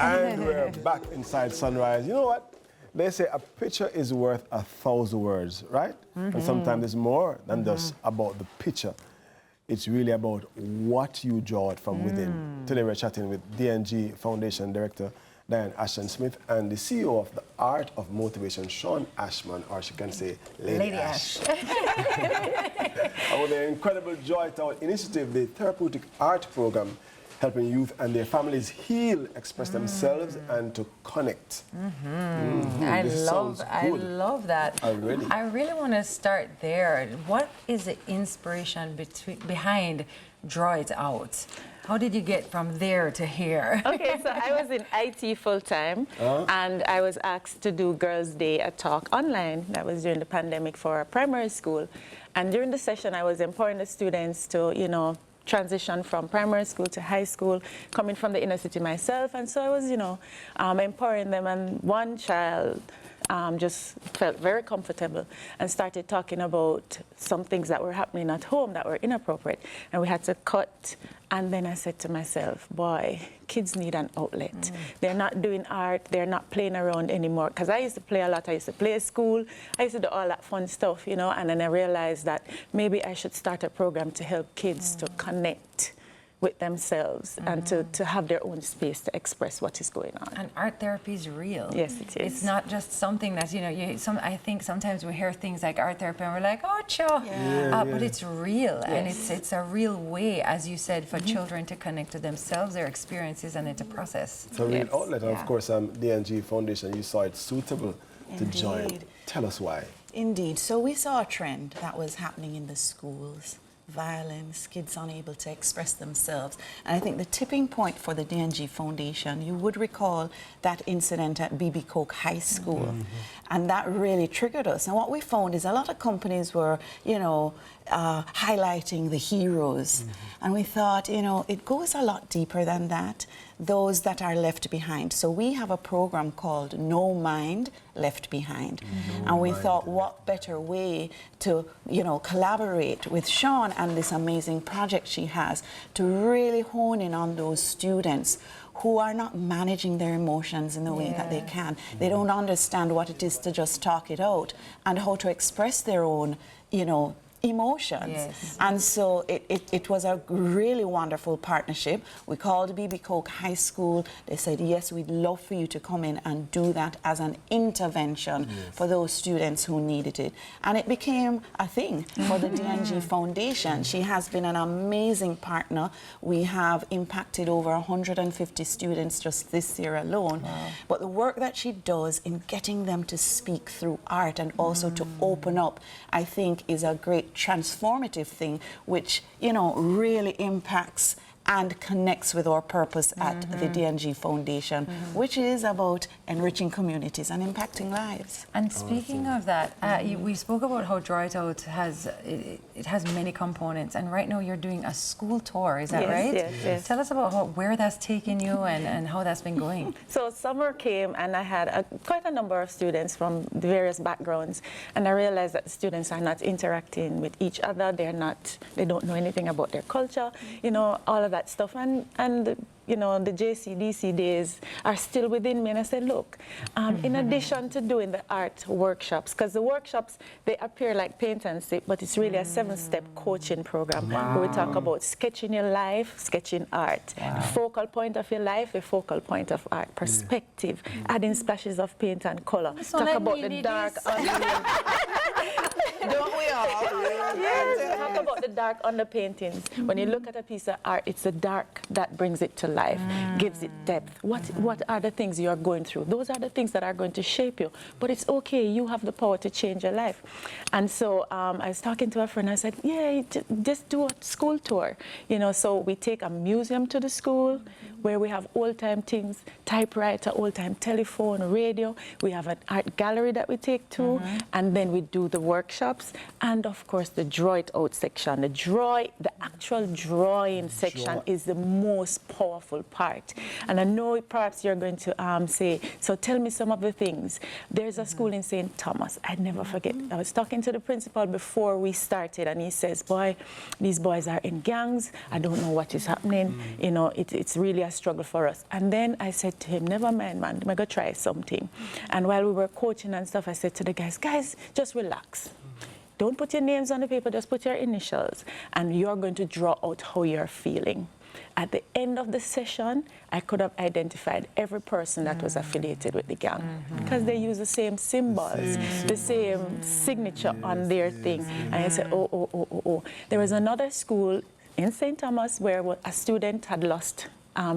And we're back inside Sunrise. You know what? They say a picture is worth 1,000 words, right? And sometimes it's more than just about the picture. It's really about what you draw it from within. Today we're chatting with DNG Foundation Director Diane Ashton-Smith and the CEO of the Art of Motivation, Sean Ashman, or she can say Lady Ash. And with the incredible Joy Town initiative, the therapeutic art program, helping youth and their families heal, express themselves, and to connect. I love that. I really want to start there. What is the inspiration behind Draw It Out? How did you get from there to here? Okay, so I was in IT full-time, and I was asked to do Girls' Day, a talk online. That was during the pandemic for a primary school. And during the session, I was empowering the students to, you know, transition from primary school to high school, coming from the inner city myself. And so I was, you know, empowering them. And one child just felt very comfortable and started talking about some things that were happening at home that were inappropriate. And we had to cut. And then I said to myself, boy, kids need an outlet. They're not doing art. They're not playing around anymore. Because I used to play a lot. I used to play at school. I used to do all that fun stuff, you know. And then I realized that maybe I should start a program to help kids to connect with themselves and to have their own space to express what is going on. And art therapy is real. Yes, it is. It's not just something that's, you know, I think sometimes we hear things like art therapy and we're like, oh, sure. But it's real. And it's a real way, as you said, for children to connect to themselves, their experiences, and it's a process. It's a real outlet. And of course, DNG Foundation, you saw it suitable to join. Tell us why. Indeed. So we saw a trend that was happening in the schools. Violence, kids unable to express themselves. And I think the tipping point for the DNG Foundation, you would recall that incident at B.B. Koch High School. And that really triggered us. And what we found is a lot of companies were, you know, highlighting the heroes. And we thought, you know, it goes a lot deeper than that, those that are left behind. So we have a program called No Mind Left Behind. And we thought, what better way to, you know, collaborate with Sean and this amazing project she has to really hone in on those students who are not managing their emotions in the way that they can. They don't understand what it is to just talk it out and how to express their own, you know, emotions. And so it was a really wonderful partnership. We called B.B. Koch High School. They said, yes, we'd love for you to come in and do that as an intervention for those students who needed it. And it became a thing for the DNG Foundation. She has been an amazing partner. We have impacted over 150 students just this year alone. But the work that she does in getting them to speak through art and also to open up, I think, is a great transformative thing, which, you know, really impacts and connects with our purpose at the DNG Foundation, which is about enriching communities and impacting lives. And speaking of that, we spoke about how Draw It Out has many components, and right now you're doing a school tour, is that right? Yes. Tell us about where that's taken you and how that's been going. So summer came and I had quite a number of students from the various backgrounds, and I realized that the students are not interacting with each other. They don't know anything about their culture, you know, all of that stuff, and you know, the JCDC days are still within me. And I said, look, in addition to doing the art workshops, because the workshops, they appear like paint and sip, but it's really a 7-step coaching program where we talk about sketching your life, sketching art, the focal point of your life, a focal point of art, perspective, adding splashes of paint and color. So talk about the dark Don't we all? Yes, talk about the dark underpaintings. When you look at a piece of art, it's the dark that brings it to life, gives it depth. What are the things you are going through? Those are the things that are going to shape you. But it's okay, you have the power to change your life. And so I was talking to a friend, I said, yeah, just do a school tour. You know, so we take a museum to the school where we have old-time things, typewriter, old-time telephone, radio. We have an art gallery that we take to, and then we do the workshop. workshops, and of course the draw it out section. The actual drawing section is the most powerful part. And I know perhaps you're going to say, so tell me some of the things. There's a school in St. Thomas, I'd never forget. I was talking to the principal before we started, and he says, boy, these boys are in gangs. I don't know what is happening. You know, it's really a struggle for us. And then I said to him, never mind, man, I'm going to try something. And while we were coaching and stuff, I said to the guys, just relax. Don't put your names on the paper, just put your initials. And you're going to draw out how you're feeling. At the end of the session, I could have identified every person that was affiliated with the gang because they use the same symbols, the same signature on their thing. And I said, oh. There was another school in St. Thomas where a student had lost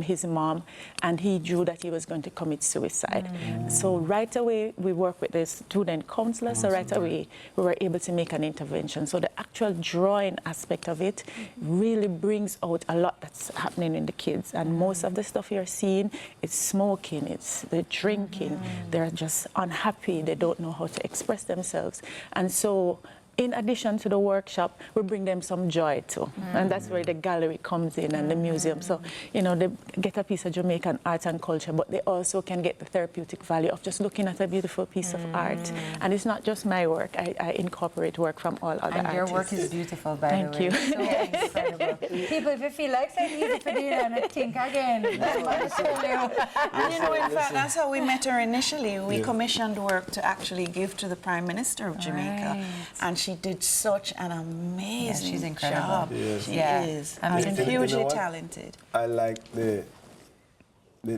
his mom, and he drew that he was going to commit suicide. So right away, we worked with the student counselor, so right away, we were able to make an intervention. So the actual drawing aspect of it really brings out a lot that's happening in the kids. And most of the stuff you're seeing, it's smoking, it's the drinking. They're just unhappy, they don't know how to express themselves. And so in addition to the workshop, we bring them some joy too. And that's where the gallery comes in and the museum. So, you know, they get a piece of Jamaican art and culture, but they also can get the therapeutic value of just looking at a beautiful piece of art. And it's not just my work. I incorporate work from all other artists. And your work is beautiful, by the way. Thank you. So incredible. People, if you feel like saying easy for dinner and think again, that's what I tell you. And you know, in fact, that's how we met her initially. We commissioned work to actually give to the Prime Minister of Jamaica. And she did such an amazing she's incredible. job. Yes. She is. And hugely talented. I like the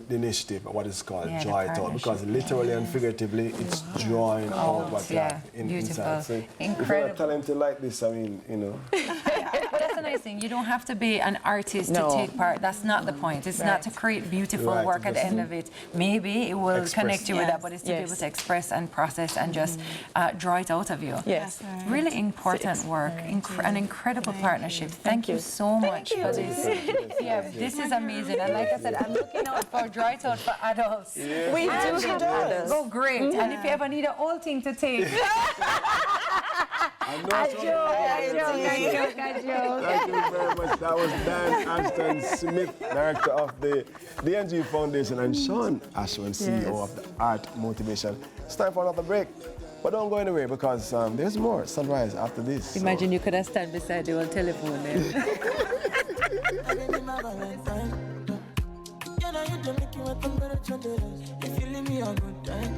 initiative, what is called Yeah, Draw the It Out, because partnership. literally and figuratively, it's drawing out what you have beautiful. inside. So Incredible. if you're talented like this, I mean, you know. That's the nice thing. You don't have to be an artist No. to take part. That's not the point. It's not to create beautiful Right, work at the end of it. Maybe it will Express. connect you with Yes. that, but it's to be able Yes. to express and process and just draw it out of you. Yes. Really important work, an incredible partnership. Thank you so much for this. This is amazing. And like I said, I'm looking out for Draw It Out for adults. We do have others. Oh, great. And if you ever need a whole thing to take, I joke. I joke. Thank you very much. That was Dan Anston Smith, director of the DNG Foundation, and Sean Ashwin, CEO of the Art Motivation. It's time for another break. But don't go anywhere because there's more Sunrise after this. Imagine you could have stand beside you on telephone then. You know you don't make you want to better than if you leave me a good time.